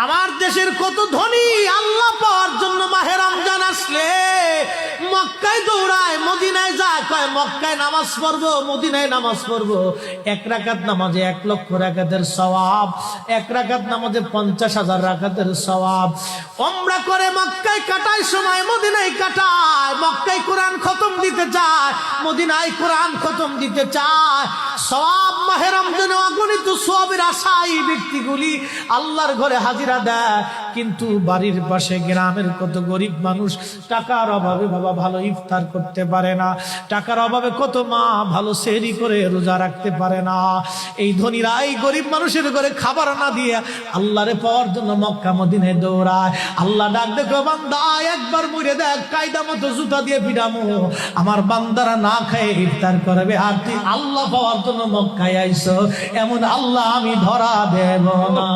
আমার দেশের কত ধনী আল্লাহ পাওয়ার জন্য মাহে রমজান আসলে মক্কায় দৌড়ায়, মদিনায় যায়, কয় মক্কায় নামাজ পড়বো, মদিনায় নামাজ পড়বো। 1 রাকাত নামাজে 1 লক্ষ রাকাতের সওয়াব, 1 রাকাত নামাজে 50,000 রাকাতের সওয়াব। উমরা করে মক্কায় কাটায় সময় মদিনায় কাটায়, মক্কায় কোরআন খতম দিতে চায়, মদিনায় কোরআন খতম দিতে চায়। সওয়াব মাহে রমজানে অগণিত সওয়াবের আশায় ব্যক্তিগুলি আল্লাহর ঘরে হাজিরা দেয়, কিন্তু বাড়ির পাশে গ্রামের কত গরিব মানুষ টাকার অভাবে বাবা ভালো ইফতার করতে পারে না, টাকার অভাবে কত মা ভালো সেহরি করে রোজা রাখতে পারে না। এই ধনীরা এই গরিব মানুষের ঘরে খাবার না দিয়ে আল্লাহরে পাওয়ার জন্য মক্কা মদিনায় দৌড়ায়। আল্লাহ ডাক দেখো, বান্দা একবার মরে দেখ, কায়দা মতো জুতা দিয়ে পিটামো, আমার বান্দারা না খায় ইফতার করবে, আর তুই আল্লাহ পাওয়ার জন্য মক্কায় আইছো, এমন আল্লাহ আমি ধরা দেব না।